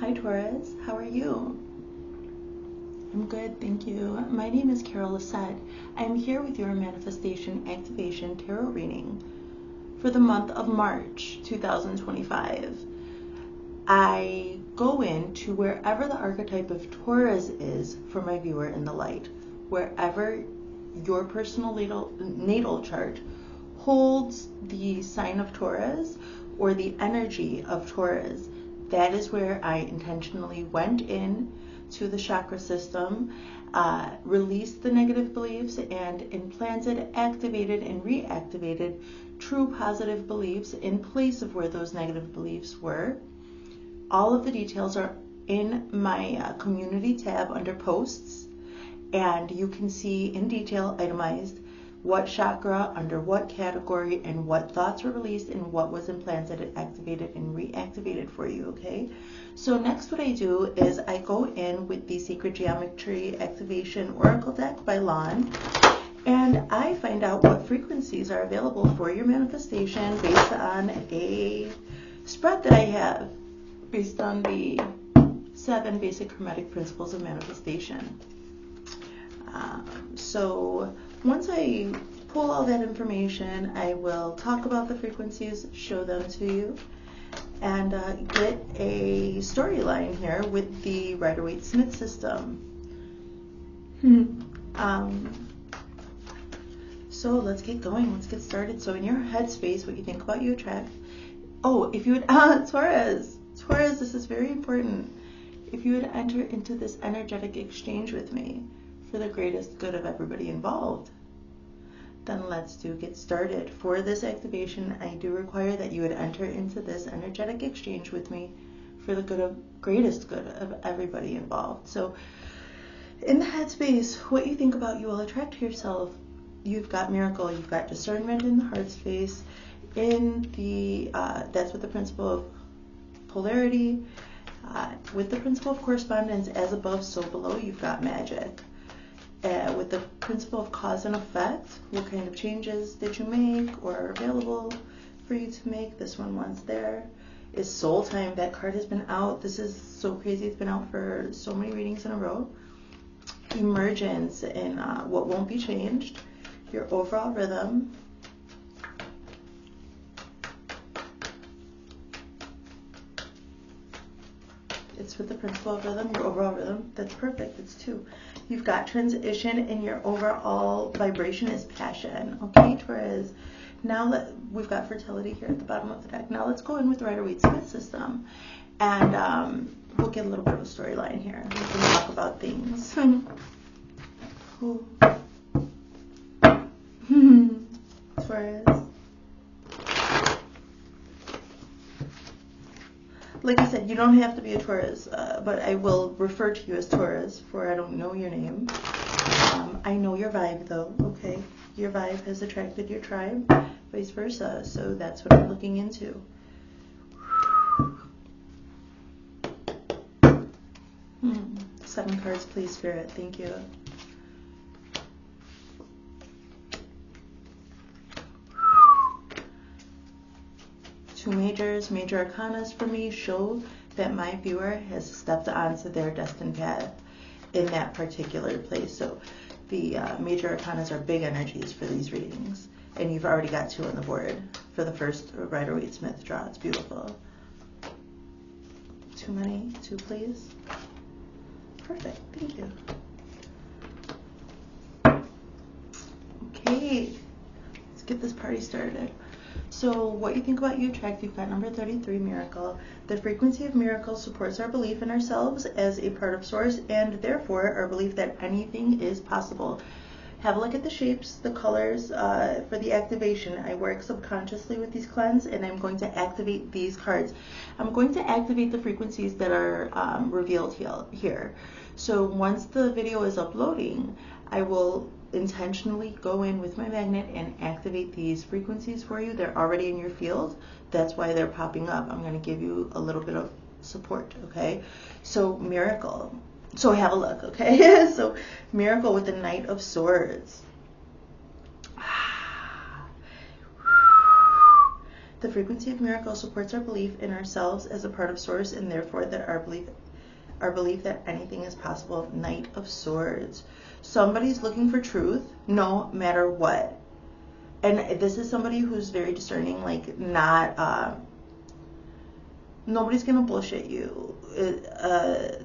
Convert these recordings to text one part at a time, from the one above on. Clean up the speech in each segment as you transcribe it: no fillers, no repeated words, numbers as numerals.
Hi Taurus, how are you? I'm good, thank you. My name is Lissett. I'm here with your manifestation activation tarot reading for the month of March 2025. I go into wherever the archetype of Taurus is for my viewer in the light. Wherever your personal natal chart holds the sign of Taurus or the energy of Taurus, that is where I intentionally went in to the chakra system, released the negative beliefs, and implanted, activated, and reactivated true positive beliefs in place of where those negative beliefs were. All of the details are in my community tab under posts, and you can see in detail itemized what chakra, under what category, and what thoughts were released and what was implanted, activated, and reactivated for you, okay? So next what I do is I go in with the Sacred Geometry Activation Oracle deck by Lon, and I find out what frequencies are available for your manifestation based on a spread that I have based on the 7 basic hermetic principles of manifestation. So once I pull all that information, I will talk about the frequencies, show them to you, and get a storyline here with the Rider-Waite-Smith system. So let's get going. Let's get started. So in your headspace, what you think about, you attract. Oh, if you would, Taurus, this is very important. If you would enter into this energetic exchange with me for the greatest good of everybody involved, then let's get started. For this activation, I do require that you would enter into this energetic exchange with me for the greatest good of everybody involved. So in the headspace, what you think about, you will attract to yourself. You've got miracle, you've got discernment in the heart space, in the that's with the principle of polarity, with the principle of correspondence, as above so below, you've got magic. With the principle of cause and effect, what kind of changes did you make or are available for you to make? This one once there is soul time. That card has been out. This is so crazy. It's been out for so many readings in a row. Emergence and what won't be changed. Your overall rhythm. It's with the principle of rhythm, your overall rhythm. That's perfect. It's 2. You've got transition, and your overall vibration is passion. Okay, Taurus. Now we've got fertility here at the bottom of the deck. Now let's go in with the Rider-Waite-Smith system, and we'll get a little bit of a storyline here. We can talk about things. Taurus. Like I said, you don't have to be a Taurus, but I will refer to you as Taurus, for I don't know your name. I know your vibe, though, okay? Your vibe has attracted your tribe, vice versa, so that's what I'm looking into. 7 cards, please, Spirit. Thank you. Two major arcanas for me show that my viewer has stepped onto their destined path in that particular place. So the major arcanas are big energies for these readings, and you've already got 2 on the board for the first Rider-Waite-Smith draw. It's beautiful. Too many? 2, please. Perfect. Thank you. Okay, let's get this party started. So what you think about, you attract. You've got number 33, miracle. The frequency of miracle supports our belief in ourselves as a part of source, and therefore our belief that anything is possible. Have a look at the shapes, the colors for the activation. I work subconsciously with these cleanse, and I'm going to activate these cards. I'm going to activate the frequencies that are revealed here. So once the video is uploading, I will intentionally go in with my magnet and activate these frequencies for you. They're already in your field. That's why they're popping up. I'm going to give you a little bit of support, okay? So miracle. So have a look, okay? So miracle with the Knight of Swords. The frequency of miracle supports our belief in ourselves as a part of Source, and therefore that our belief that anything is possible. Knight of Swords. Somebody's looking for truth no matter what. And this is somebody who's very discerning, like not, nobody's going to bullshit you.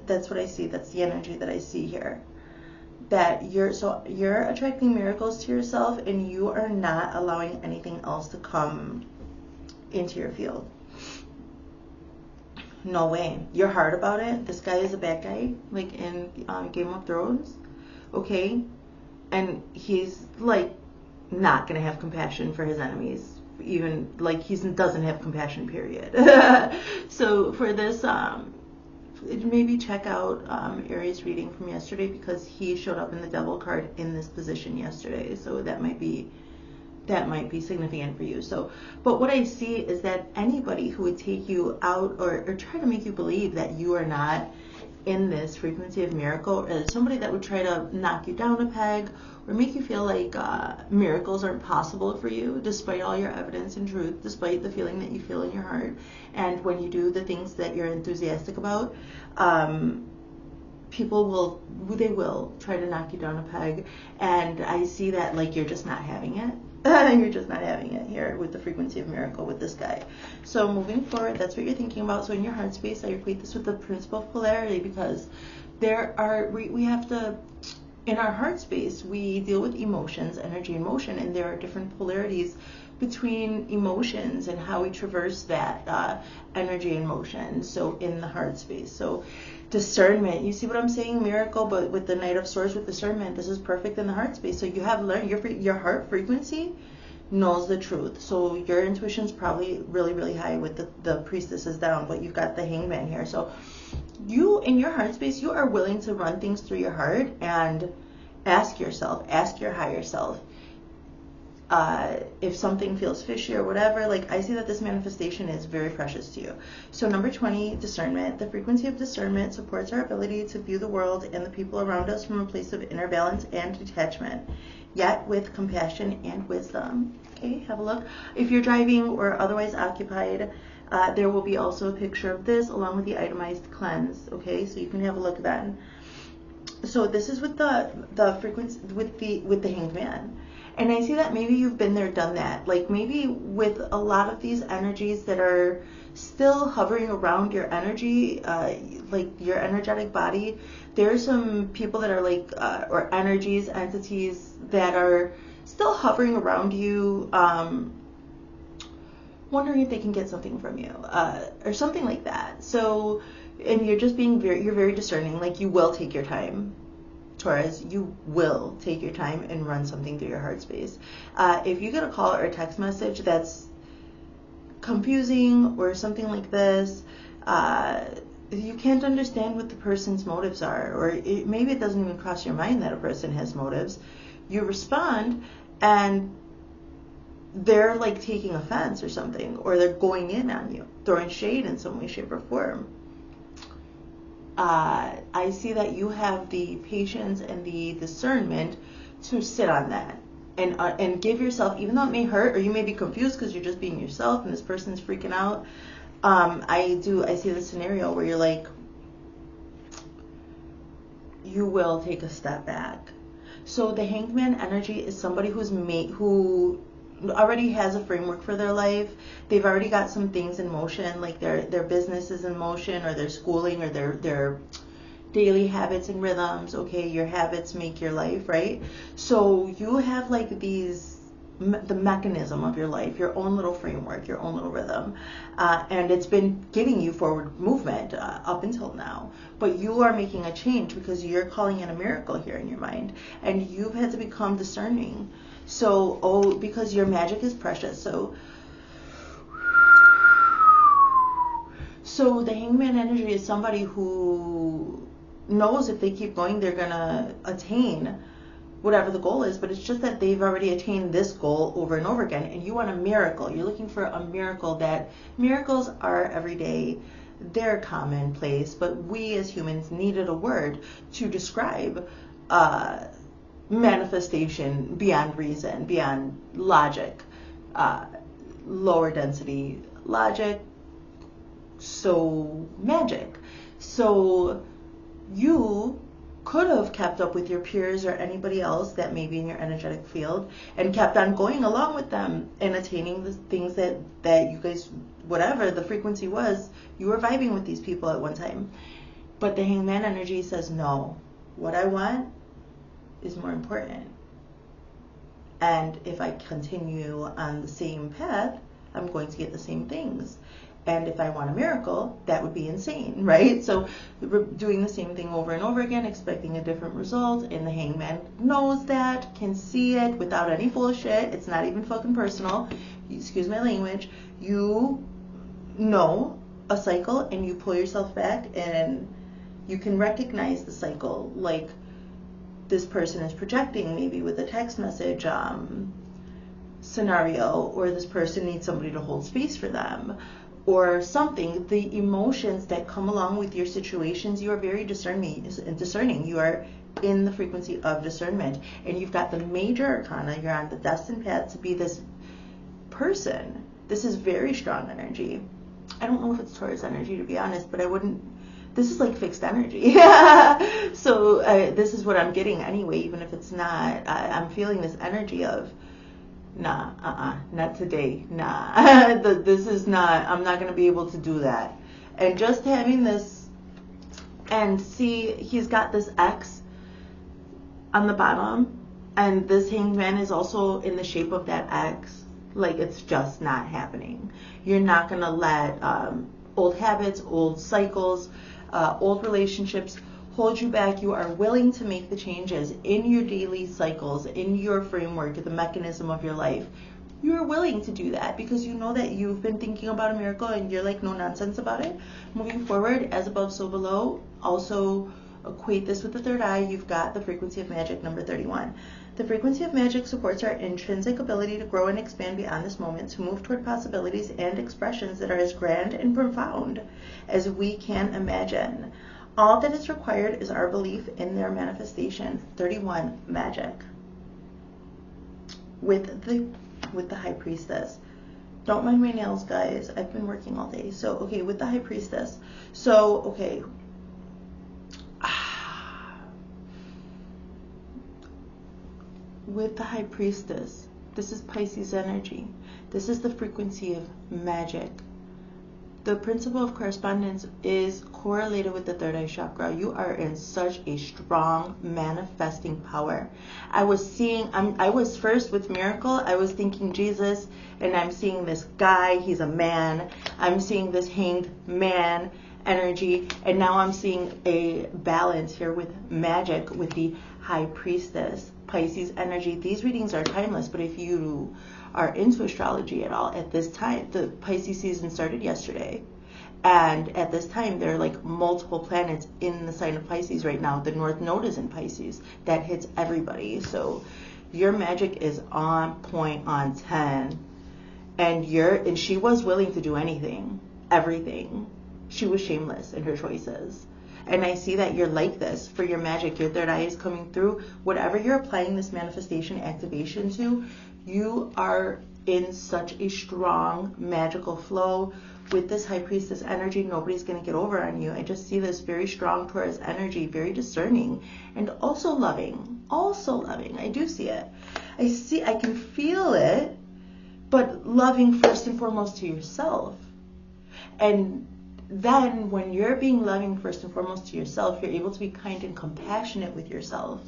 That's what I see. That's the energy that I see here. That you're attracting miracles to yourself, and you are not allowing anything else to come into your field. No way. You're hard about it. This guy is a bad guy, like in Game of Thrones, okay? And he's like not gonna have compassion for his enemies, even like he doesn't have compassion, period. So for this, maybe check out Aries reading from yesterday, because he showed up in the Devil card in this position yesterday, so that might be significant for you. So, but what I see is that anybody who would take you out or try to make you believe that you are not in this frequency of miracle, or somebody that would try to knock you down a peg or make you feel like miracles aren't possible for you, despite all your evidence and truth, despite the feeling that you feel in your heart, and when you do the things that you're enthusiastic about, people will try to knock you down a peg. And I see that like you're just not having it. You're just not having it here with the frequency of miracle with this guy. So moving forward, that's what you're thinking about. So in your heart space, I equate this with the principle of polarity, because we have to, in our heart space, we deal with emotions, energy and motion, and there are different polarities between emotions and how we traverse that energy and motion. So in the heart space. So discernment, you see what I'm saying? Miracle, but with the Knight of Swords with discernment, this is perfect in the heart space. So you have learned your heart frequency knows the truth. So your intuition's probably really, really high with the priestesses down, but you've got the Hangman here. So you, in your heart space, you are willing to run things through your heart and ask your higher self, if something feels fishy or whatever. Like, I see that this manifestation is very precious to you. So number 20, discernment. The frequency of discernment supports our ability to view the world and the people around us from a place of inner balance and detachment, yet with compassion and wisdom. Okay, have a look. If you're driving or otherwise occupied, there will be also a picture of this along with the itemized cleanse. Okay, so you can have a look then. So this is with the frequency with the Hanged Man. And I see that maybe you've been there, done that. Like maybe with a lot of these energies that are still hovering around your energy, like your energetic body, there are some people that are like, or energies, entities that are still hovering around you, wondering if they can get something from you, or something like that. So, and you're just being you're very discerning, like you will take your time. Taurus, you will take your time and run something through your heart space. If you get a call or a text message that's confusing or something like this, you can't understand what the person's motives are, or maybe it doesn't even cross your mind that a person has motives. You respond and they're like taking offense or something, or they're going in on you, throwing shade in some way, shape, or form. I see that you have the patience and the discernment to sit on that and give yourself, even though it may hurt or you may be confused because you're just being yourself and this person's freaking out. I see the scenario where you're like, you will take a step back. So the Hanged Man energy is somebody who already has a framework for their life. They've already got some things in motion, like their business is in motion, or their schooling, or their daily habits and rhythms. Okay, your habits make your life, right? So you have like the mechanism of your life, your own little framework, your own little rhythm, and it's been giving you forward movement up until now. But you are making a change because you're calling in a miracle here in your mind, and you've had to become discerning. So, because your magic is precious. So the Hangman energy is somebody who knows if they keep going, they're gonna attain whatever the goal is, but it's just that they've already attained this goal over and over again, and you want a miracle. You're looking for a miracle. That miracles are everyday, they're commonplace, but we as humans needed a word to describe manifestation beyond reason, beyond logic, lower density logic, so magic. So you could have kept up with your peers or anybody else that may be in your energetic field and kept on going along with them and attaining the things that you guys, whatever the frequency was, you were vibing with these people at one time. But the Hangman energy says, no, what I want is more important. And if I continue on the same path, I'm going to get the same things. And if I want a miracle, that would be insane, right? So we're doing the same thing over and over again, expecting a different result. And the Hangman knows that, can see it without any bullshit. It's not even fucking personal. Excuse my language. You know a cycle and you pull yourself back and you can recognize the cycle. Like this person is projecting maybe with a text message scenario, or this person needs somebody to hold space for them, or something. The emotions that come along with your situations, you are very discerning. You are in the frequency of discernment, and you've got the major arcana. You're on the destined path to be this person. This is very strong energy. I don't know if it's Taurus energy, to be honest, but I wouldn't. This is like fixed energy. So this is what I'm getting anyway, even if it's not. I'm feeling this energy of, nah, not today, nah. This is not, I'm not going to be able to do that. And just having this, and see, he's got this X on the bottom, and this Hangman is also in the shape of that X. Like, it's just not happening. You're not going to let old habits, old cycles, old relationships hold you back. You are willing to make the changes in your daily cycles, in your framework, the mechanism of your life. You are willing to do that because you know that you've been thinking about a miracle and you're like no nonsense about it. Moving forward, as above, so below. Also equate this with the third eye. You've got the frequency of magic, number 31. The frequency of magic supports our intrinsic ability to grow and expand beyond this moment, to move toward possibilities and expressions that are as grand and profound as we can imagine. All that is required is our belief in their manifestation. 31, magic. With the High Priestess. Don't mind my nails, guys. I've been working all day. So, okay, with the High Priestess. So, okay. With the High Priestess, this is Pisces energy. This is the frequency of magic. The principle of correspondence is correlated with the third eye chakra. You are in such a strong manifesting power. I was first with miracle. I was thinking Jesus, and I'm seeing this guy. He's a man. I'm seeing this hanged man energy, and now I'm seeing a balance here with magic with the High Priestess, Pisces energy. These readings are timeless, but if you are into astrology at all at this time, the Pisces season started yesterday, and at this time there are like multiple planets in the sign of Pisces right now. The North Node is in Pisces. That hits everybody. So your magic is on point, on 10, and she was willing to do anything, everything. She was shameless in her choices. And I see that you're like this for your magic. Your third eye is coming through. Whatever you're applying this manifestation activation to, you are in such a strong magical flow with this High Priestess energy. Nobody's going to get over on you. I just see this very strong Taurus energy, very discerning, and also loving. I do see it. I can feel it, but loving first and foremost to yourself. And then when you're being loving first and foremost to yourself, you're able to be kind and compassionate with yourself.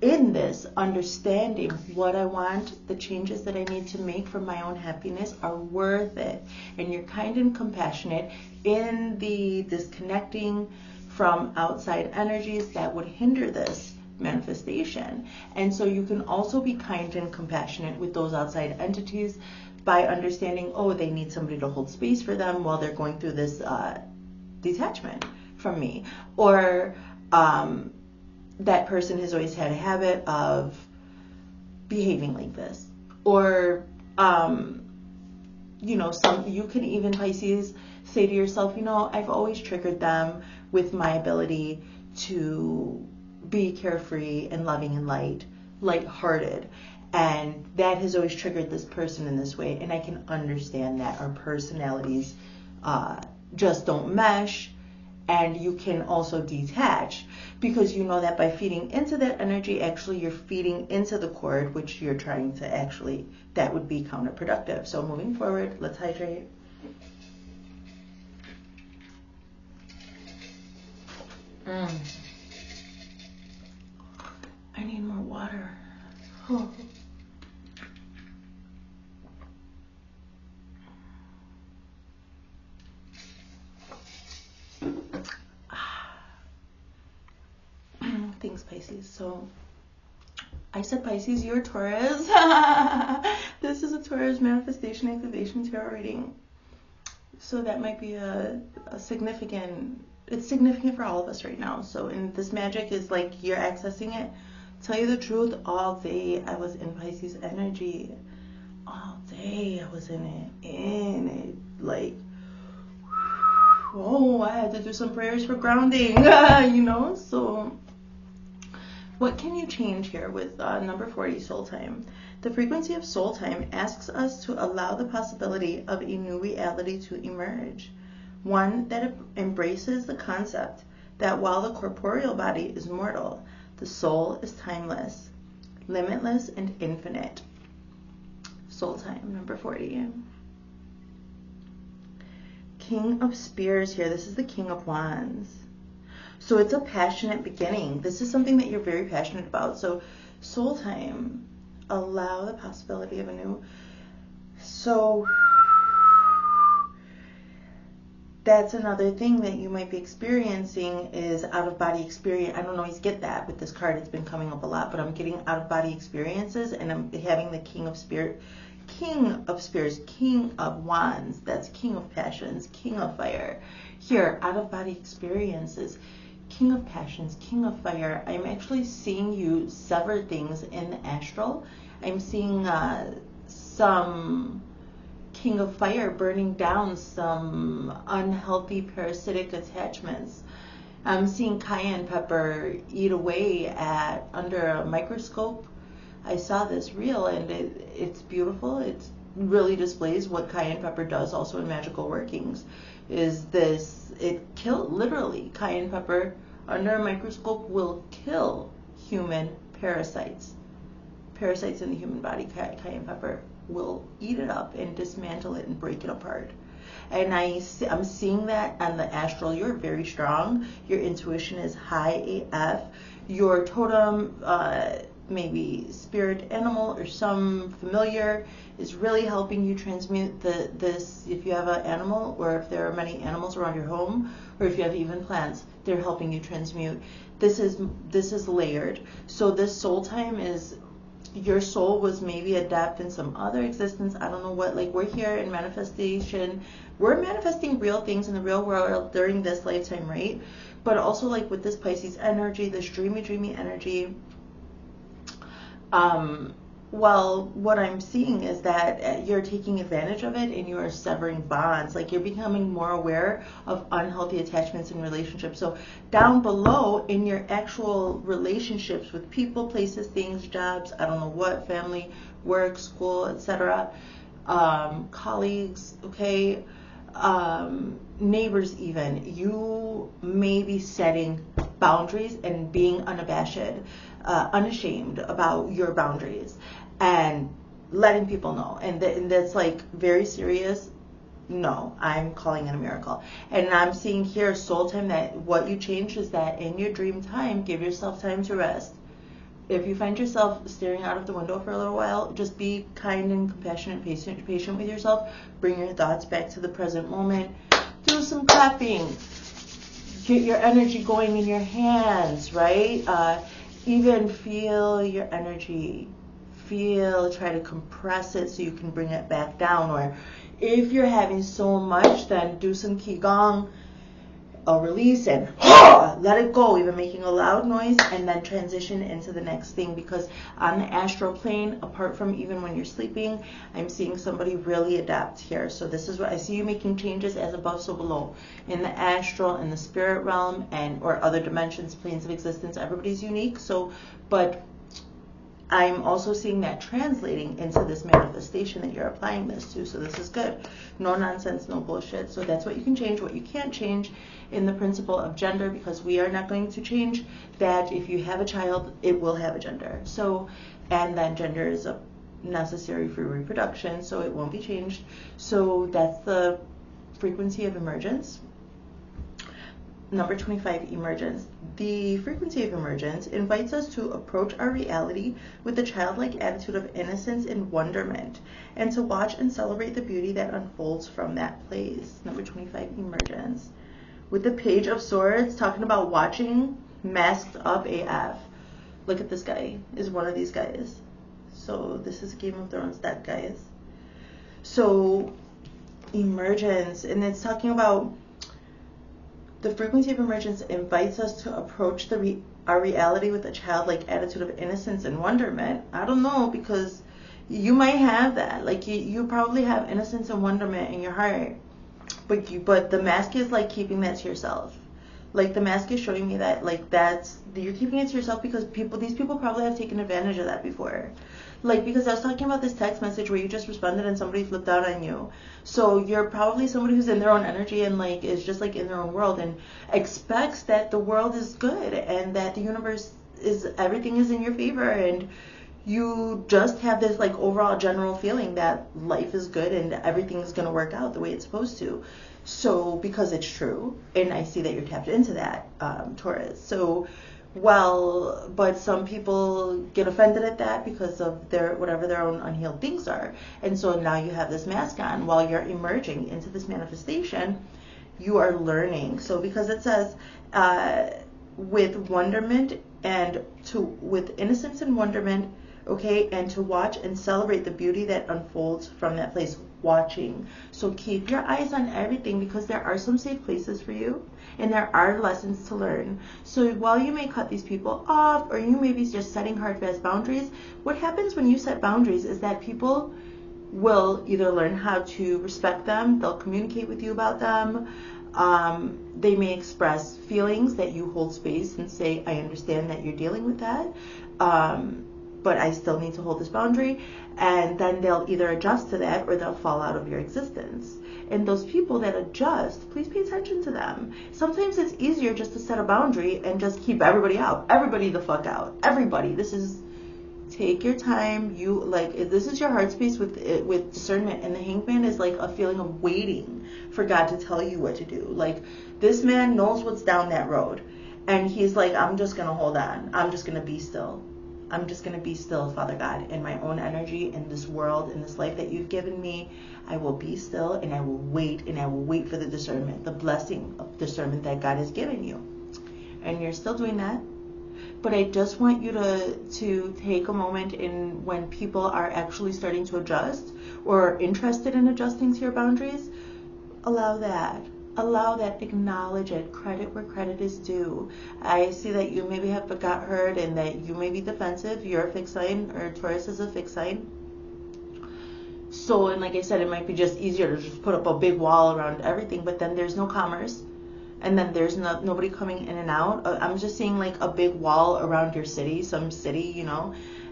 In this, understanding what I want, the changes that I need to make for my own happiness are worth it. And you're kind and compassionate in the disconnecting from outside energies that would hinder this manifestation. And so you can also be kind and compassionate with those outside entities by understanding, oh, they need somebody to hold space for them while they're going through this detachment from me. Or that person has always had a habit of behaving like this. Or, you can even, Pisces, say to yourself, I've always triggered them with my ability to be carefree and loving and light-hearted. And that has always triggered this person in this way. And I can understand that our personalities just don't mesh. And you can also detach, because you know that by feeding into that energy, actually you're feeding into the cord, which you're trying to actually, that would be counterproductive. So moving forward, let's hydrate. I need more water. Oh. Thanks, Pisces. So I said Pisces, you're Taurus. This is a Taurus manifestation activation tarot reading. So that might be a significant, it's significant for all of us right now. So in this magic is like you're accessing it. Tell you the truth, all day I was in Pisces energy. All day I was in it, like, oh, I had to do some prayers for grounding, you know. So what can you change here with number 40, soul time? The frequency of soul time asks us to allow the possibility of a new reality to emerge, one that embraces the concept that while the corporeal body is mortal, the soul is timeless, limitless, and infinite. Soul time, number 40. King of Spears here. This is the King of Wands. So it's a passionate beginning. This is something that you're very passionate about. So soul time, allow the possibility of a new. So that's another thing that you might be experiencing is out-of-body experience. I don't always get that with this card. It's been coming up a lot, but I'm getting out-of-body experiences, and I'm having the King of Spears, King of Wands. That's King of Passions, King of Fire. Here, out-of-body experiences, King of Passions, King of Fire. I'm actually seeing you sever things in the astral. I'm seeing some King of Fire burning down some unhealthy parasitic attachments. I'm seeing cayenne pepper eat away at under a microscope. I saw this reel, and it's beautiful. It really displays what cayenne pepper does also in magical workings. Is this, it literally, cayenne pepper under a microscope will kill human parasites. Parasites in the human body, cayenne pepper will eat it up and dismantle it and break it apart. And I'm seeing that on the astral. You're very strong. Your intuition is high AF. Your totem, maybe spirit animal or some familiar, is really helping you transmute this. If you have an animal, or if there are many animals around your home, or if you have even plants, they're helping you transmute. This is layered. So this soul time is, your soul was maybe adept in some other existence. I don't know what, like, we're here in manifestation. We're manifesting real things in the real world during this lifetime, right? But also, like, with this Pisces energy, this dreamy energy, well, what I'm seeing is that you're taking advantage of it and you are severing bonds. Like, you're becoming more aware of unhealthy attachments in relationships. So down below in your actual relationships with people, places, things, jobs, I don't know what, family, work, school, etc., colleagues, okay, neighbors even, you may be setting boundaries and being unashamed about your boundaries and letting people know. And that's like very serious. No, I'm calling it a miracle. And I'm seeing here soul time, that what you change is that in your dream time, give yourself time to rest. If you find yourself staring out of the window for a little while, just be kind and compassionate, patient with yourself. Bring your thoughts back to the present moment. Do some clapping. Get your energy going in your hands, right? Even feel your energy. Try to compress it so you can bring it back down. Or if you're having so much, then do some qigong, a release, and let it go, even making a loud noise, and then transition into the next thing. Because on the astral plane, apart from even when you're sleeping, I'm seeing somebody really adapt here. So this is what I see, you making changes as above, so below. In the astral, in the spirit realm, and or other dimensions, planes of existence, everybody's unique. So, but I'm also seeing that translating into this manifestation that you're applying this to. So this is good. No nonsense, no bullshit. So that's what you can change. What you can't change in the principle of gender, because we are not going to change that. If you have a child, it will have a gender. So, and then gender is necessary for reproduction, so it won't be changed. So that's the frequency of emergence. Number 25, emergence. The frequency of emergence invites us to approach our reality with a childlike attitude of innocence and wonderment, and to watch and celebrate the beauty that unfolds from that place. Number 25, emergence. With the Page of Swords, talking about watching, masked up AF. Look at this guy, is one of these guys. So this is a Game of Thrones deck, guys. So emergence, and it's talking about the frequency of emergence invites us to approach our reality with a childlike attitude of innocence and wonderment. I don't know, because you might have that. Like you probably have innocence and wonderment in your heart, but the mask is like keeping that to yourself. Like the mask is showing me that you're keeping it to yourself because these people probably have taken advantage of that before. Like, because I was talking about this text message where you just responded and somebody flipped out on you. So you're probably somebody who's in their own energy and like is just like in their own world and expects that the world is good and that the universe everything is in your favor, and you just have this like overall general feeling that life is good and everything is going to work out the way it's supposed to. So because it's true, and I see that you're tapped into that, Taurus. So but some people get offended at that because of whatever their own unhealed things are. And so now you have this mask on while you're emerging into this manifestation. You are learning. So because it says with wonderment and with innocence and wonderment, okay, and to watch and celebrate the beauty that unfolds from that place. Watching. So keep your eyes on everything, because there are some safe places for you and there are lessons to learn. So while you may cut these people off, or you may be just setting hard, fast boundaries, what happens when you set boundaries is that people will either learn how to respect them, they'll communicate with you about them, they may express feelings that you hold space and say, I understand that you're dealing with that, but I still need to hold this boundary. And then they'll either adjust to that or they'll fall out of your existence. And those people that adjust, please pay attention to them. Sometimes it's easier just to set a boundary and just keep everybody out. Everybody the fuck out. Everybody. Take your time. This is your heart space with discernment. And the Hangman is like a feeling of waiting for God to tell you what to do. Like, this man knows what's down that road. And he's like, I'm just going to hold on. I'm just going to be still. I'm just going to be still, Father God, in my own energy, in this world, in this life that you've given me. I will be still, and I will wait for the discernment, the blessing of discernment that God has given you. And you're still doing that. But I just want you to take a moment in when people are actually starting to adjust or interested in adjusting to your boundaries. Allow that, acknowledge it, credit where credit is due. I see that you maybe have got hurt and that you may be defensive. You're a fixed sign, or Taurus is a fixed sign. So, and like I said, it might be just easier to just put up a big wall around everything, but then there's no commerce, and then there's nobody coming in and out. I'm just seeing like a big wall around your city, some city,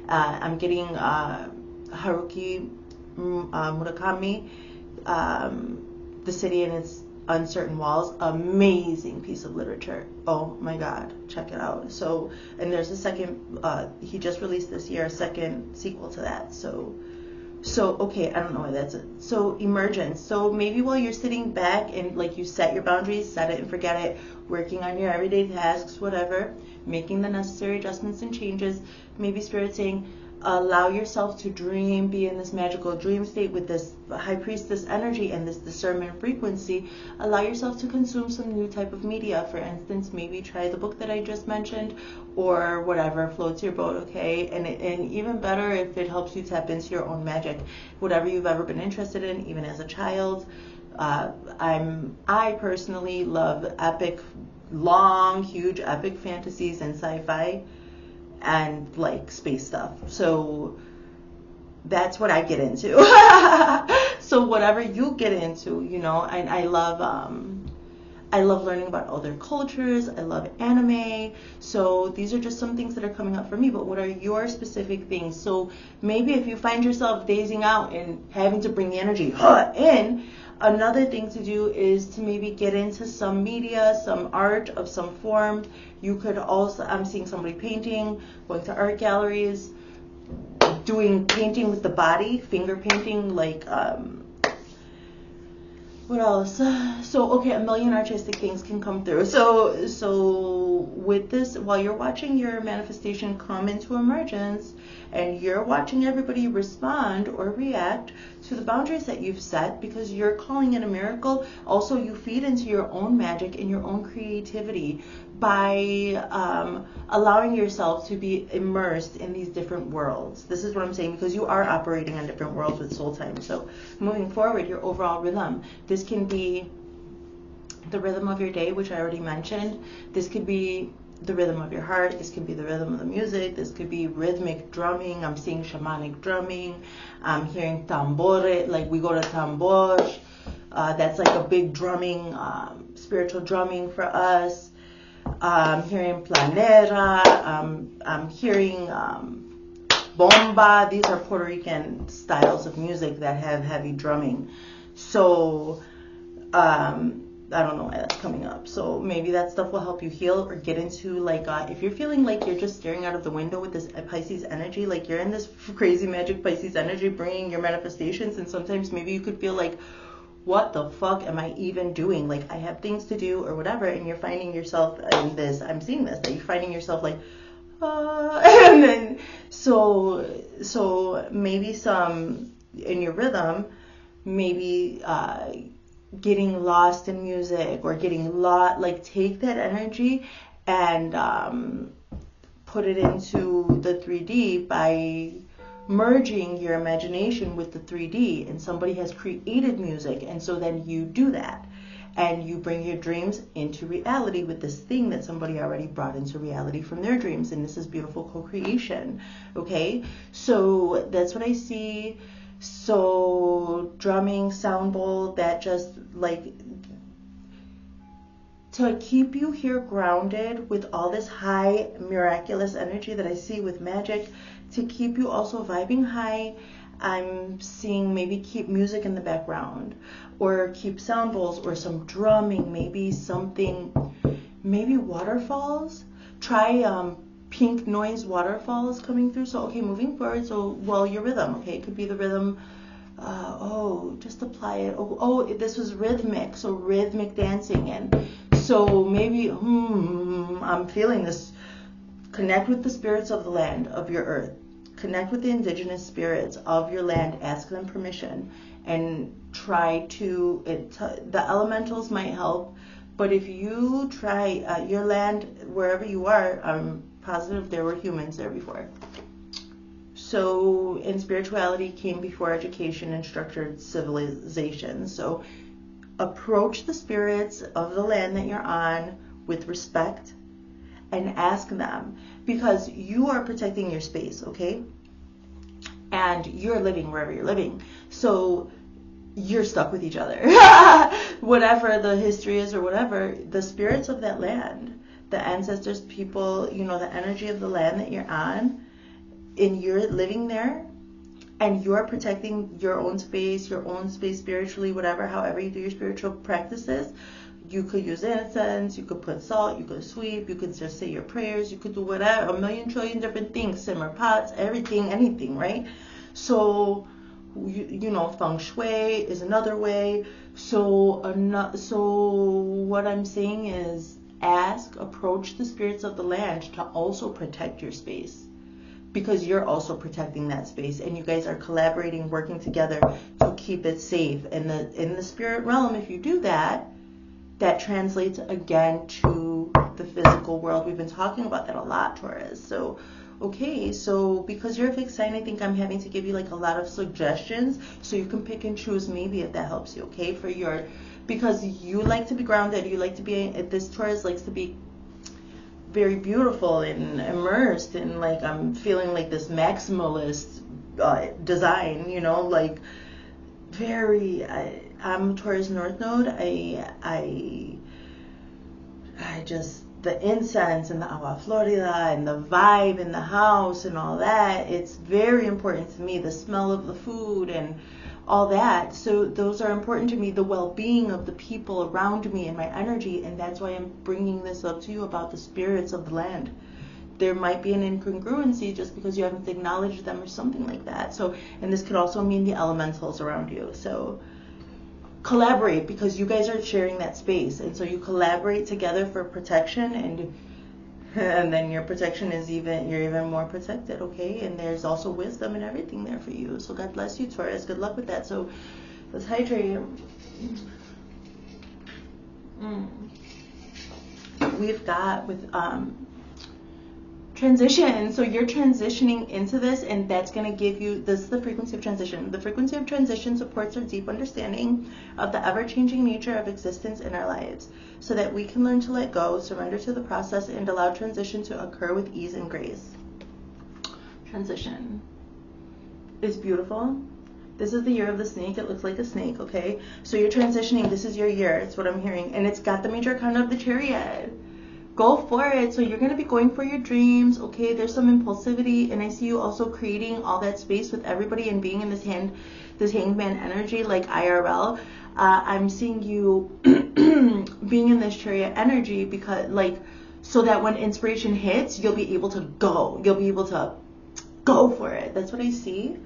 I'm getting Haruki Murakami, the city and its Uncertain Walls, amazing piece of literature. Oh my God, check it out. So, and there's a second, he just released this year, a second sequel to that. So okay, I don't know why that's it. So emergence. So maybe while you're sitting back and like you set your boundaries, set it and forget it, working on your everyday tasks, whatever, making the necessary adjustments and changes, maybe Spirit saying, allow yourself to dream, be in this magical dream state with this high priestess energy and this discernment frequency. Allow yourself to consume some new type of media. For instance, maybe try the book that I just mentioned, or whatever floats your boat, okay? And even better if it helps you tap into your own magic, whatever you've ever been interested in, even as a child. I personally love long, huge epic fantasies and sci-fi and like space stuff. So that's what I get into. So whatever you get into, and I love I love learning about other cultures. I love anime. So these are just some things that are coming up for me. But what are your specific things? So maybe if you find yourself dazing out and having to bring the energy in, another thing to do is to maybe get into some media, some art of some form. You could also, I'm seeing somebody painting, going to art galleries, doing painting with the body, finger painting, like, what else? So, okay, a million artistic things can come through. So with this, while you're watching your manifestation come into emergence, and you're watching everybody respond or react to the boundaries that you've set, because you're calling in a miracle. Also, you feed into your own magic and your own creativity by allowing yourself to be immersed in these different worlds. This is what I'm saying, because you are operating on different worlds with soul time. So moving forward, your overall rhythm. This can be the rhythm of your day, which I already mentioned. This could be the rhythm of your heart. This could be the rhythm of the music. This could be rhythmic drumming. I'm seeing shamanic drumming. I'm hearing tambore, like we go to tambor. That's like a big drumming, spiritual drumming for us. I'm hearing planera. I'm hearing bomba. These are Puerto Rican styles of music that have heavy drumming. So I don't know why that's coming up. So maybe that stuff will help you heal or get into, like, if you're feeling like you're just staring out of the window with this Pisces energy, like you're in this crazy magic Pisces energy bringing your manifestations, and sometimes maybe you could feel like, what the fuck am I even doing? Like, I have things to do or whatever, and you're finding yourself in this, I'm seeing this, that you're finding yourself like, and then, so maybe some, in your rhythm, maybe, getting lost in music, or getting lost, like take that energy and put it into the 3D by merging your imagination with the 3D. And somebody has created music, and so then you do that and you bring your dreams into reality with this thing that somebody already brought into reality from their dreams. And this is beautiful co-creation. Okay, so that's what I see. So drumming, sound bowl, that just like to keep you here grounded with all this high miraculous energy that I see with magic, to keep you also vibing high. I'm seeing maybe keep music in the background, or keep sound bowls or some drumming, maybe something, maybe waterfalls. Try pink noise waterfalls coming through. So okay, moving forward, so well, your rhythm, okay, it could be the rhythm, just apply it. This was rhythmic, so rhythmic dancing. And so maybe I'm feeling this, connect with the spirits of the land, of your earth, connect with the indigenous spirits of your land, ask them permission, and try to, the elementals might help, but if you try your land, wherever you are, I'm positive there were humans there before. So, and spirituality came before education and structured civilization. So approach the spirits of the land that you're on with respect and ask them, because you are protecting your space, okay? And you're living wherever you're living. So you're stuck with each other. Whatever the history is or whatever, the spirits of that land, the ancestors, people, the energy of the land that you're on, and you're living there, and you're protecting your own space spiritually, whatever, however you do your spiritual practices. You could use incense, you could put salt, you could sweep, you could just say your prayers, you could do whatever, a million trillion different things, simmer pots, everything, anything, right? So, feng shui is another way. So what I'm saying is approach the spirits of the land to also protect your space, because you're also protecting that space, and you guys are collaborating, working together to keep it safe. And in the spirit realm, if you do that, that translates again to the physical world. We've been talking about that a lot, Taurus. So, okay, so because you're a fixed sign, I think I'm having to give you like a lot of suggestions so you can pick and choose, maybe, if that helps you, okay? Because you like to be grounded, you like to be, this Taurus likes to be very beautiful and immersed, and like I'm feeling like this maximalist design, like very, I'm Taurus North Node. I the incense and the agua florida and the vibe in the house and all that, it's very important to me. The smell of the food and all that. So those are important to me, the well-being of the people around me and my energy. And that's why I'm bringing this up to you about the spirits of the land. There might be an incongruency just because you haven't acknowledged them or something like that. So, and this could also mean the elementals around you. So collaborate, because you guys are sharing that space, and so you collaborate together for protection, and then your protection is you're even more protected, okay? And there's also wisdom and everything there for you. So God bless you, Taurus. Good luck with that. So let's hydrate. We've got with transition. So you're transitioning into this, and that's going to give you, this is the frequency of transition. The frequency of transition supports our deep understanding of the ever-changing nature of existence in our lives, so that we can learn to let go, surrender to the process, and allow transition to occur with ease and grace. Transition is beautiful. This is the year of the snake. It looks like a snake, okay? So you're transitioning. This is your year. It's what I'm hearing. And it's got the major arcana of the Chariot. Go for it. So you're going to be going for your dreams, okay? There's some impulsivity, and I see you also creating all that space with everybody and being in this hangman energy, like IRL. I'm seeing you being in this Chariot energy, because so that when inspiration hits, you'll be able to go. You'll be able to go for it. That's what I see.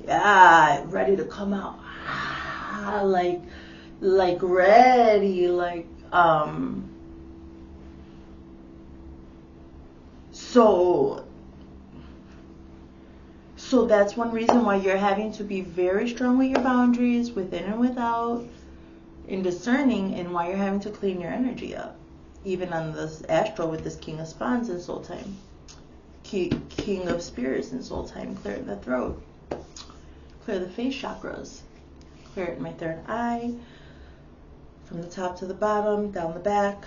Yeah, ready to come out. Like ready, so that's one reason why you're having to be very strong with your boundaries, within and without, in discerning, and why you're having to clean your energy up, even on this astral with this King of Spawns in soul time, King of Spirits in soul time. Clear the throat, clear the face chakras. Clear it in my third eye, from the top to the bottom, down the back.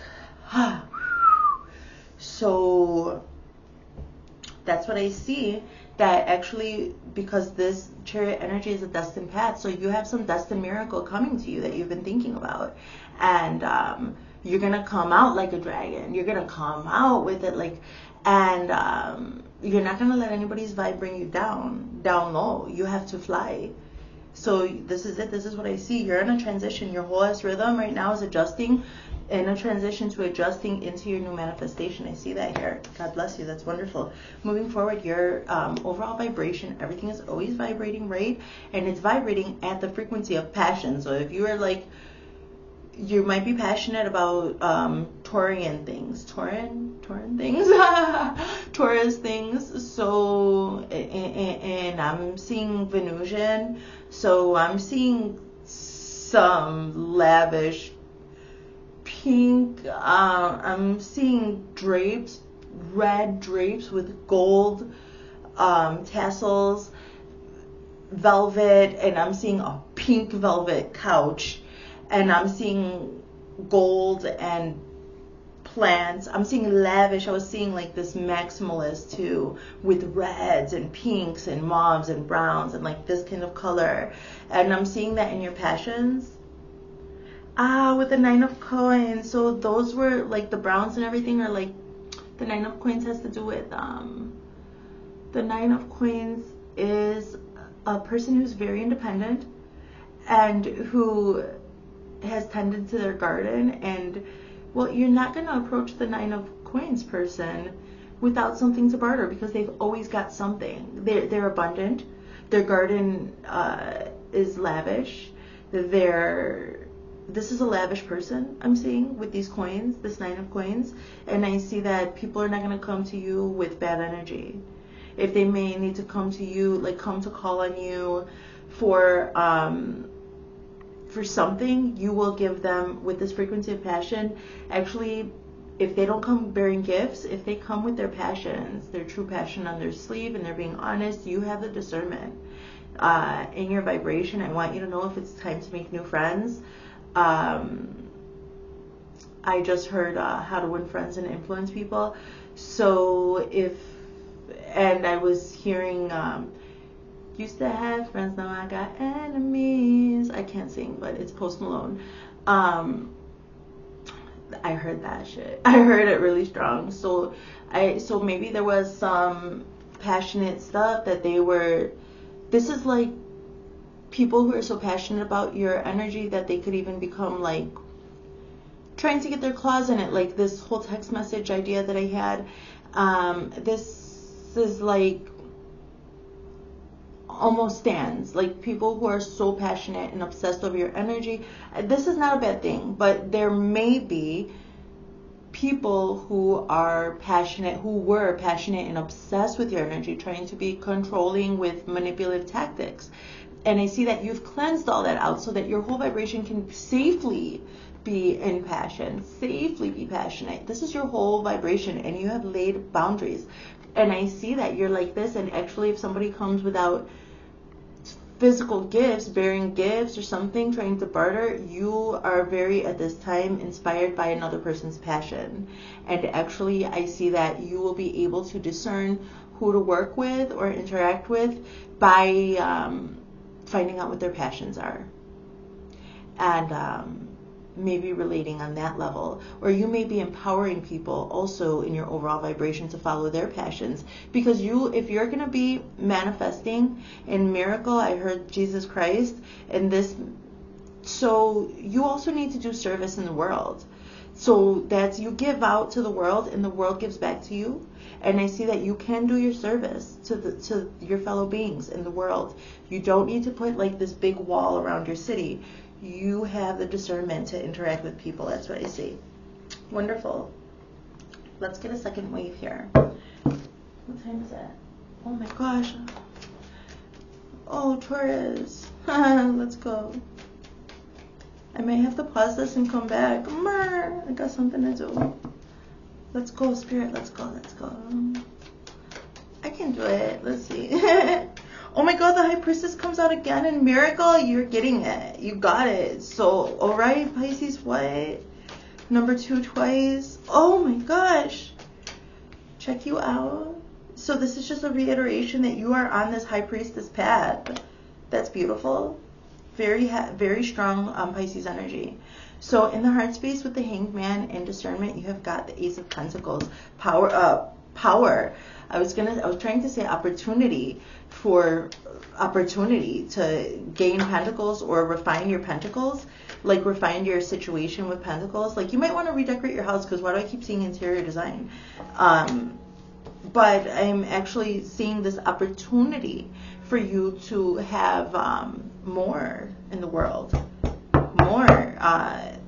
So that's what I see. That actually, because this Chariot energy is a destined path, so you have some destined miracle coming to you that you've been thinking about, and you're gonna come out like a dragon. You're gonna come out with it and you're not gonna let anybody's vibe bring you down low. You have to fly. So this is it. This is what I see. You're in a transition. Your whole ass rhythm right now is adjusting, in a transition to adjusting into your new manifestation. I see that here. God bless you. That's wonderful. Moving forward, your overall vibration, everything is always vibrating, right? And it's vibrating at the frequency of passion. So if you are you might be passionate about Taurian things, Taurus things. So, and I'm seeing Venusian. So I'm seeing some lavish pink. I'm seeing drapes, red drapes with gold tassels, velvet, and I'm seeing a pink velvet couch. And I'm seeing gold and plants. I'm seeing lavish. I was seeing this maximalist too, with reds and pinks and mauves and browns and this kind of color. And I'm seeing that in your passions. With the 9 of coins. So those were the browns and everything are the 9 of coins has to do with the 9 of coins is a person who's very independent and who has tended to their garden. And you're not going to approach the 9 of coins person without something to barter, because they've always got something. They're abundant. Their garden is lavish. This is a lavish person I'm seeing with these coins, this 9 of coins. And I see that people are not going to come to you with bad energy. If they may need to come to you, come to call on you for something, you will give them with this frequency of passion. Actually, if they don't come bearing gifts, if they come with their passions, their true passion on their sleeve, and they're being honest, you have the discernment in your vibration. I want you to know if it's time to make new friends. I just heard how to win friends and influence people. So and I was hearing Used to have friends, now I got enemies. I can't sing, but it's Post Malone. I heard that shit. I heard it really strong. So maybe there was some passionate stuff that they were. This is like people who are so passionate about your energy that they could even become like trying to get their claws in it. Like this whole text message idea that I had. This is like almost stands, like people who are so passionate and obsessed over your energy. This is not a bad thing, but there may be people who are passionate, who were passionate and obsessed with your energy, trying to be controlling with manipulative tactics. And I see that you've cleansed all that out so that your whole vibration can safely be in passion, safely be passionate. This is your whole vibration, and you have laid boundaries. And I see that you're like this, and actually if somebody comes without physical gifts, bearing gifts or something, trying to barter, you are very, at this time, inspired by another person's passion. And actually I see that you will be able to discern who to work with or interact with by finding out what their passions are. And maybe relating on that level, or you may be empowering people also in your overall vibration to follow their passions, because if you're going to be manifesting in miracle, I heard Jesus Christ and this, so you also need to do service in the world. So that's, you give out to the world and the world gives back to you. And I see that you can do your service to your fellow beings in the world. You don't need to put like this big wall around your city. You have the discernment to interact with people. That's what I see. Wonderful. Let's get a second wave here. What time is it? Oh my gosh. Oh, Taurus. Let's go. I may have to pause this and come back. I got something to do. Let's go, Spirit. Let's go. Let's go. I can do it. Let's see. Oh my God, the High Priestess comes out again in Miracle. You're getting it. You got it. So, all right, Pisces, what? Number 2 twice. Oh my gosh. Check you out. So this is just a reiteration that you are on this High Priestess path. That's beautiful. Very, very strong Pisces energy. So in the heart space with the Hanged Man and discernment, you have got the Ace of Pentacles. Power. I was trying to say opportunity to gain pentacles or refine your pentacles, like refine your situation with pentacles. Like you might want to redecorate your house, because why do I keep seeing interior design? But I'm actually seeing this opportunity for you to have more in the world. More.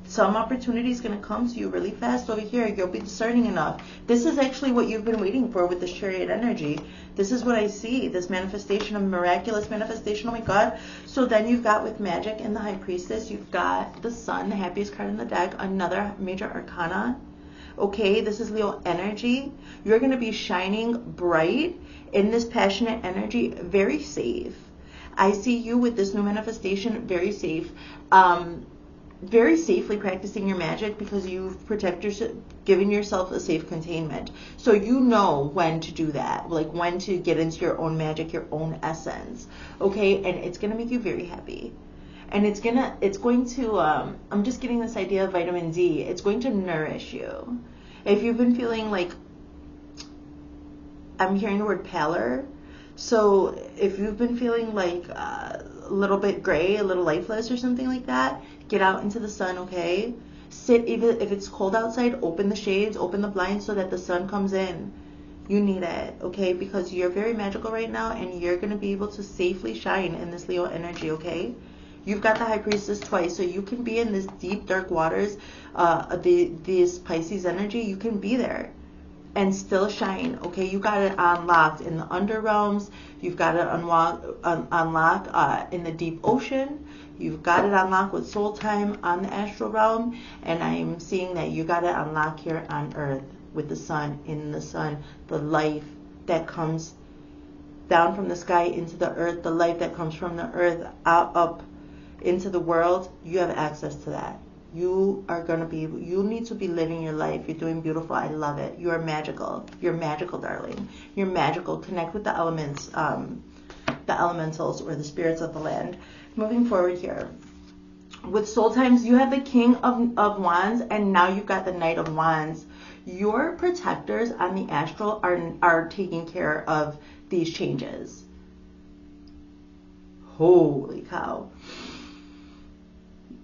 Some opportunity is going to come to you really fast over here. You'll be discerning enough. This is actually what you've been waiting for with this Chariot energy. This is what I see. This manifestation, of miraculous manifestation. Oh my God. So then you've got with Magic and the High Priestess, you've got the Sun, the happiest card in the deck, another major arcana. Okay, this is Leo energy. You're going to be shining bright in this passionate energy, very safe. I see you with this new manifestation, very safe. Very safely practicing your magic, because you've given yourself a safe containment. So you know when to do that, like when to get into your own magic, your own essence. Okay, and it's going to make you very happy. And it's going to, I'm just getting this idea of vitamin D. It's going to nourish you. If you've been feeling like, I'm hearing the word pallor. So if you've been feeling like a little bit gray, a little lifeless or something like that, get out into the sun, okay? Sit, even if it's cold outside, open the shades, open the blinds so that the sun comes in. You need it, okay? Because you're very magical right now, and you're going to be able to safely shine in this Leo energy, okay? You've got the High Priestess twice, so you can be in this deep, dark waters, this Pisces energy. You can be there and still shine, okay? You got it unlocked in the underrealms. You've got it unlocked in the deep ocean. You've got it unlocked with soul time on the astral realm. And I'm seeing that you got it unlocked here on earth with the sun, in the sun, the life that comes down from the sky into the earth, the life that comes from the earth out, up into the world. You have access to that. You need to be living your life. You're doing beautiful. I love it. You are magical. You're magical, darling. You're magical. Connect with the elements. the elementals or the spirits of the land. Moving forward here. With soul times, you have the King of Wands, and now you've got the Knight of Wands. Your protectors on the astral are taking care of these changes. Holy cow.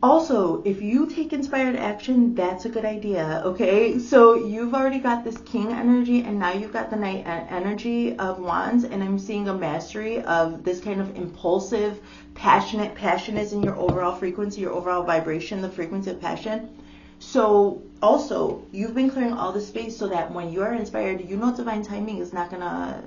Also, if you take inspired action, that's a good idea, okay? So you've already got this King energy, and now you've got the Knight energy of Wands, and I'm seeing a mastery of this kind of impulsive, passionate. Passion is in your overall frequency, your overall vibration, the frequency of passion. So also, you've been clearing all the space so that when you are inspired, you know divine timing is not gonna,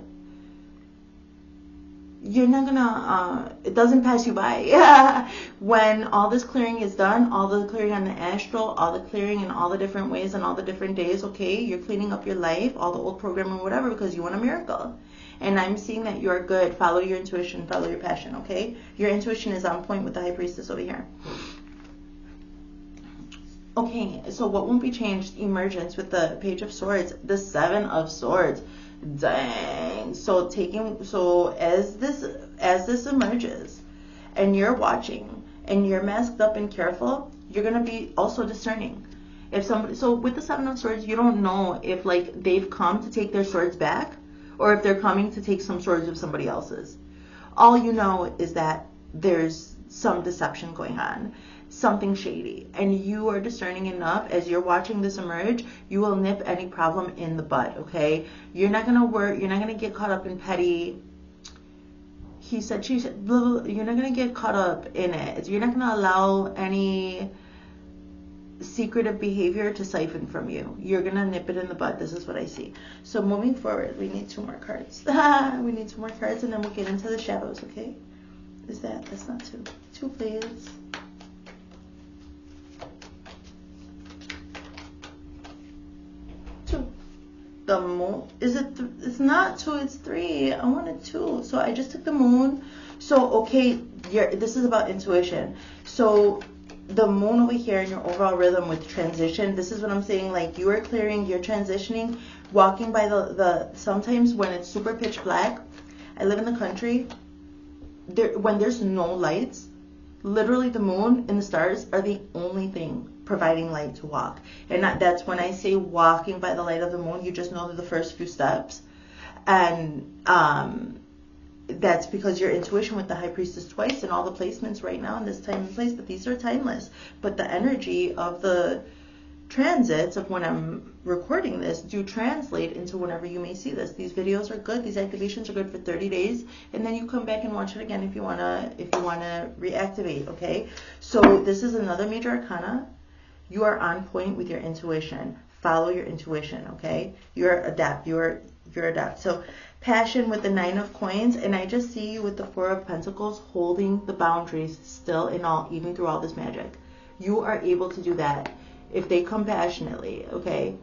it doesn't pass you by. When all this clearing is done, all the clearing on the astral, all the clearing in all the different ways and all the different days, okay, you're cleaning up your life, all the old programming, whatever, because you want a miracle. And I'm seeing that you're good. Follow your intuition, follow your passion, okay? Your intuition is on point with the High Priestess over here. Okay, so what won't be changed? Emergence with the Page of Swords, the Seven of Swords. Dang. So as this emerges and you're watching and you're masked up and careful, you're gonna be also discerning. If somebody, so with the Seven of Swords, you don't know if like they've come to take their swords back or if they're coming to take some swords of somebody else's. All you know is that there's some deception going on, something shady, and you are discerning enough. As you're watching this emerge, you will nip any problem in the bud, okay? You're not gonna get caught up in petty, he said, she said, blah, blah, blah. You're not gonna get caught up in it. You're not gonna allow any secretive behavior to siphon from you. You're gonna nip it in the bud. This is what I see. So moving forward, we need 2 more cards. We need 2 more cards, and then we'll get into the shadows, okay? That's not 2. 2, please. The moon, is it it's not 2, it's 3. I wanted 2, so I just took the moon. So okay, this is about intuition. So the moon over here in your overall rhythm with transition, this is what I'm saying, like you are clearing, you're transitioning, walking by the sometimes when it's super pitch black. I live in the country, when there's no lights, literally the moon and the stars are the only thing providing light to walk. And that's when I say walking by the light of the moon, you just know the first few steps. And that's because your intuition with the High Priestess twice and all the placements right now in this time and place, but these are timeless. But the energy of the transits of when I'm recording this do translate into whenever you may see this. These videos are good. These activations are good for 30 days, and then you come back and watch it again if you wanna reactivate. Okay, so this is another major arcana. You are on point with your intuition. Follow your intuition. Okay, you're adept. You're adept. So passion with the 9 of coins, and I just see you with the 4 of pentacles holding the boundaries still in all, even through all this magic. You are able to do that if they come passionately, okay?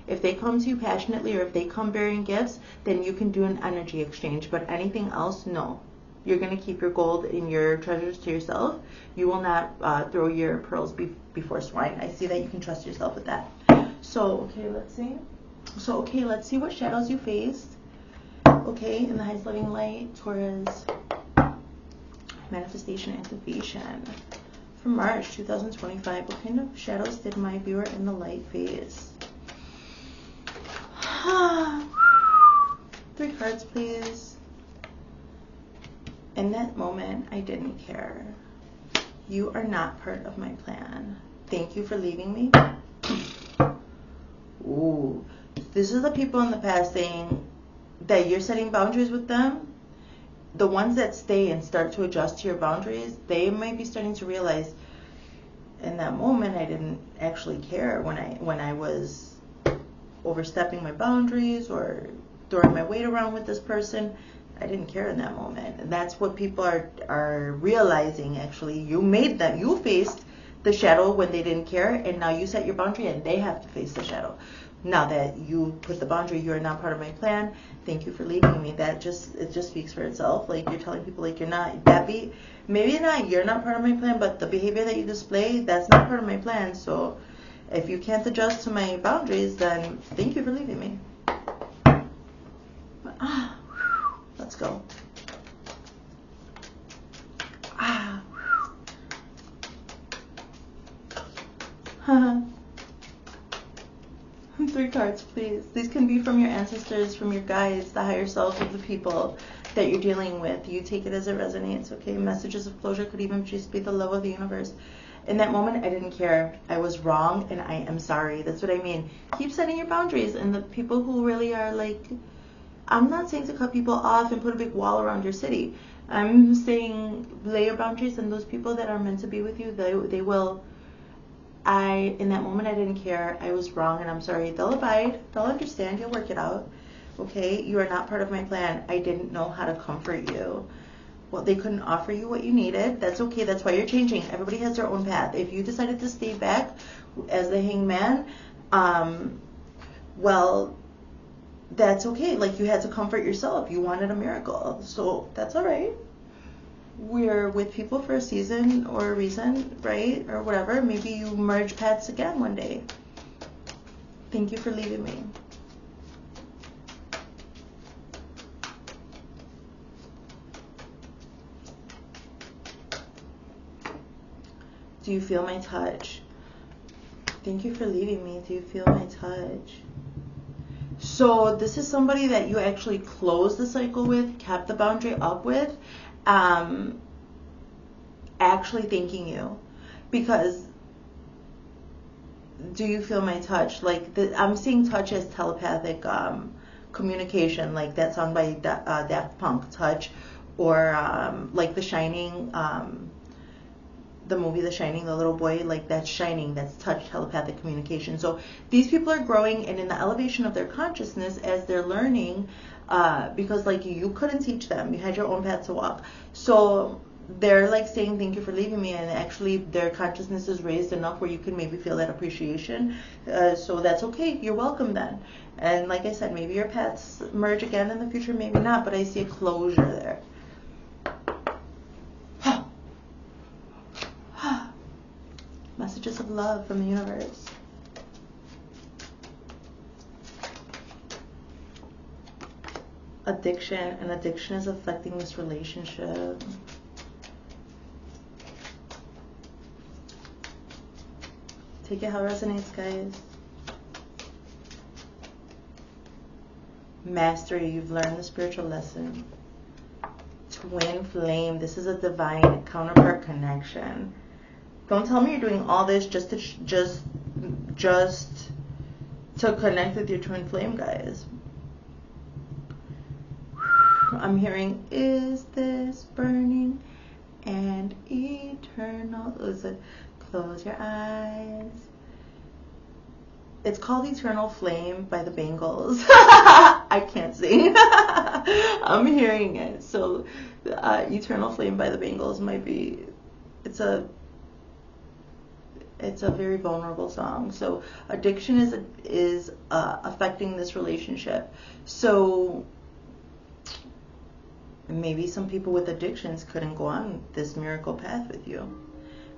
If they come to you passionately, or if they come bearing gifts, then you can do an energy exchange. But anything else, no. You're going to keep your gold and your treasures to yourself. You will not throw your pearls before swine. I see that you can trust yourself with that. So, okay, let's see. So, okay, let's see what shadows you faced. Okay, in the highest loving light, Taurus, manifestation, activation. For March 2025, what kind of shadows did my viewer in the light face? 3 cards, please. In that moment, I didn't care. You are not part of my plan. Thank you for leaving me. Ooh, this is the people in the past saying that you're setting boundaries with them. The ones that stay and start to adjust to your boundaries, they might be starting to realize in that moment I didn't actually care when I was overstepping my boundaries or throwing my weight around with this person. I didn't care in that moment. And that's what people are realizing. Actually, you faced the shadow when they didn't care, and now you set your boundary and they have to face the shadow. Now that you put the boundary, you are not part of my plan. Thank you for leaving me. It just speaks for itself. Like, you're telling people, like, you're not you're not part of my plan, but the behavior that you display, that's not part of my plan. So if you can't adjust to my boundaries, then thank you for leaving me. Let's go. 3 cards, please. These can be from your ancestors, from your guides, the higher self of the people that you're dealing with. You take it as it resonates, okay? Messages of closure could even just be the love of the universe. In that moment, I didn't care. I was wrong, and I am sorry. That's what I mean. Keep setting your boundaries. And the people who really are like, I'm not saying to cut people off and put a big wall around your city. I'm saying lay your boundaries, and those people that are meant to be with you, they will. In that moment, I didn't care. I was wrong, and I'm sorry. They'll abide. They'll understand. You'll work it out. Okay? You are not part of my plan. I didn't know how to comfort you. Well, they couldn't offer you what you needed. That's okay. That's why you're changing. Everybody has their own path. If you decided to stay back as the hangman, well, that's okay. Like, you had to comfort yourself. You wanted a miracle. So that's all right. We're with people for a season or a reason, right? Or whatever. Maybe you merge paths again one day. Thank you for leaving me. Do you feel my touch? Thank you for leaving me. Do you feel my touch? So this is somebody that you actually closed the cycle with, kept the boundary up with, actually thanking you. Because do you feel my touch? Like, I'm seeing touch as telepathic communication, like that song by Daft Punk, Touch, or like The Shining, the movie The Shining, the little boy, like that's shining, that's touch, telepathic communication. So these people are growing and in the elevation of their consciousness as they're learning, because like you couldn't teach them, you had your own path to walk. So they're like saying thank you for leaving me, and actually their consciousness is raised enough where you can maybe feel that appreciation. So that's okay, you're welcome then. And like I said, maybe your paths merge again in the future, maybe not, but I see a closure there. Messages of love from the universe. Addiction, and addiction is affecting this relationship. Take it how it resonates, guys. Mastery, you've learned the spiritual lesson. Twin flame, this is a divine counterpart connection. Don't tell me you're doing all this just to connect with your twin flame, guys. I'm hearing, is this burning and eternal? Is it? Close your eyes. It's called Eternal Flame by the Bangles. I can't sing. I'm hearing it. So Eternal Flame by the Bangles might be, it's a very vulnerable song. So addiction is affecting this relationship. So maybe some people with addictions couldn't go on this miracle path with you.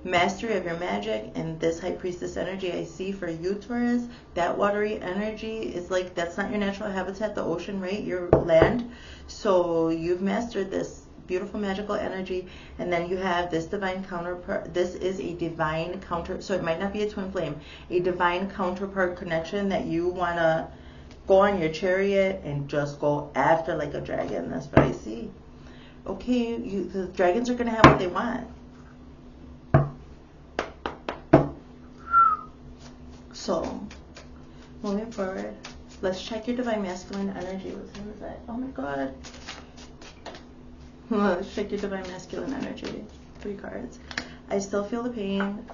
Mastery of your magic and this high priestess energy I see for you, Taurus. That watery energy is like, that's not your natural habitat, the ocean, right? Your land. So you've mastered this beautiful magical energy, and then you have this divine counterpart. This is a divine counter, so it might not be a twin flame, a divine counterpart connection that you want to go on your chariot and just go after like a dragon. That's what I see. Okay, the dragons are going to have what they want. So moving forward, let's check your divine masculine energy. What time is that? Oh my god. Let's check your divine masculine energy. 3 cards. I still feel the pain.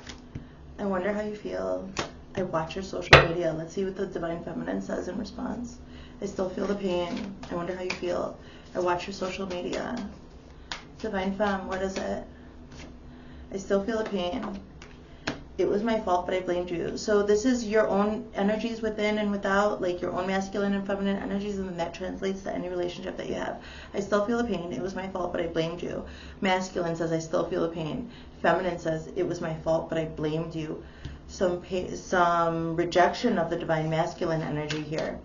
I wonder how you feel. I watch your social media. Let's see what the divine feminine says in response. I still feel the pain. I wonder how you feel. I watch your social media. Divine femme, what is it? I still feel the pain. It was my fault, but I blamed you. So this is your own energies within and without, like your own masculine and feminine energies, and then that translates to any relationship that you have. I still feel the pain. It was my fault, but I blamed you. Masculine says, I still feel the pain. Feminine says, it was my fault, but I blamed you. Some rejection of the divine masculine energy here.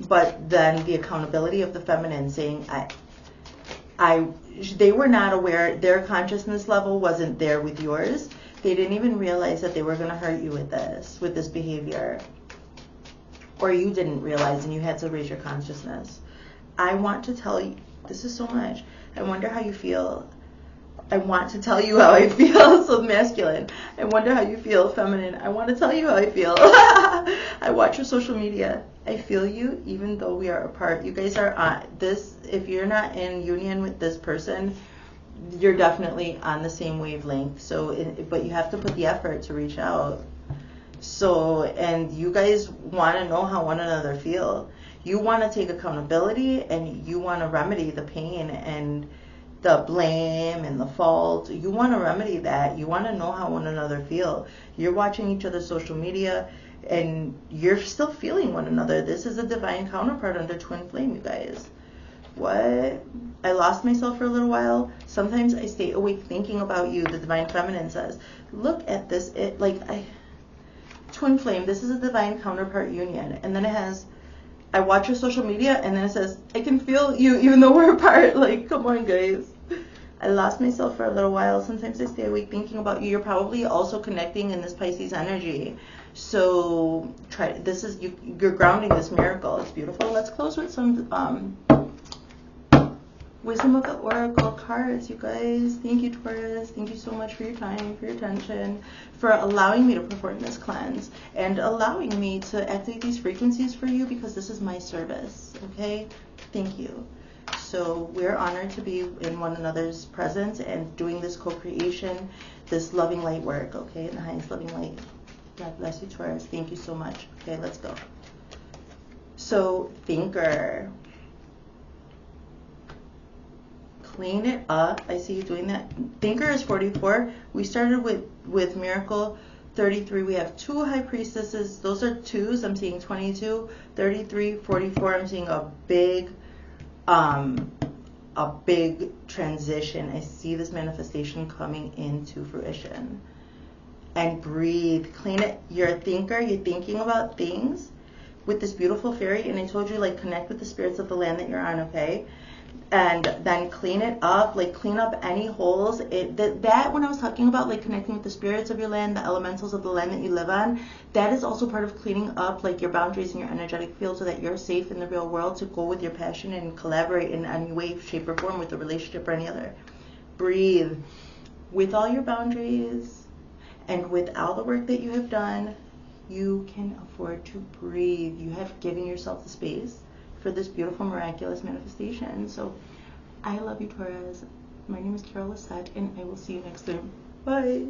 But then the accountability of the feminine saying, they were not aware, their consciousness level wasn't there with yours. They didn't even realize that they were going to hurt you with this behavior. Or you didn't realize and you had to raise your consciousness. I want to tell you, this is so much. I wonder how you feel. I want to tell you how I feel. So masculine. I wonder how you feel. Feminine. I want to tell you how I feel. I watch your social media. I feel you even though we are apart. You guys are on this. If you're not in union with this person, you're definitely on the same wavelength. So, but you have to put the effort to reach out. So, and you guys want to know how one another feel. You want to take accountability and you want to remedy the pain and the blame and the fault. You want to remedy that. You want to know how one another feel. You're watching each other's social media and you're still feeling one another. This is a divine counterpart under twin flame, you guys. What? I lost myself for a little while. Sometimes I stay awake thinking about you, the divine feminine says. Look at this. Twin flame, this is a divine counterpart union. And then it has, I watch your social media, and then it says, I can feel you even though we're apart. Like, come on, guys. I lost myself for a little while. Sometimes I stay awake thinking about you. You're probably also connecting in this Pisces energy. So try. This is you're grounding this miracle. It's beautiful. Let's close with some Wisdom of the Oracle cards, you guys. Thank you, Taurus. Thank you so much for your time, for your attention, for allowing me to perform this cleanse and allowing me to activate these frequencies for you, because this is my service, okay? Thank you. So we're honored to be in one another's presence and doing this co-creation, this loving light work, okay? In the highest loving light. God bless you, Taurus. Thank you so much. Okay, let's go. So, thinker. Clean it up. I see you doing that. Thinker is 44. We started with Miracle 33. We have 2 high priestesses. Those are 2s. I'm seeing 22, 33, 44. I'm seeing a big transition. I see this manifestation coming into fruition. And breathe. Clean it. You're a thinker. You're thinking about things with this beautiful fairy. And I told you, like, connect with the spirits of the land that you're on, okay? And then clean it up, like clean up any holes. That when I was talking about like connecting with the spirits of your land, the elementals of the land that you live on, that is also part of cleaning up like your boundaries and your energetic field so that you're safe in the real world to go with your passion and collaborate in any way, shape, or form with a relationship or any other. Breathe. With all your boundaries and with all the work that you have done, you can afford to breathe. You have given yourself the space for this beautiful, miraculous manifestation. So I love you, Taurus. My name is Lissett, and I will see you next time. Bye.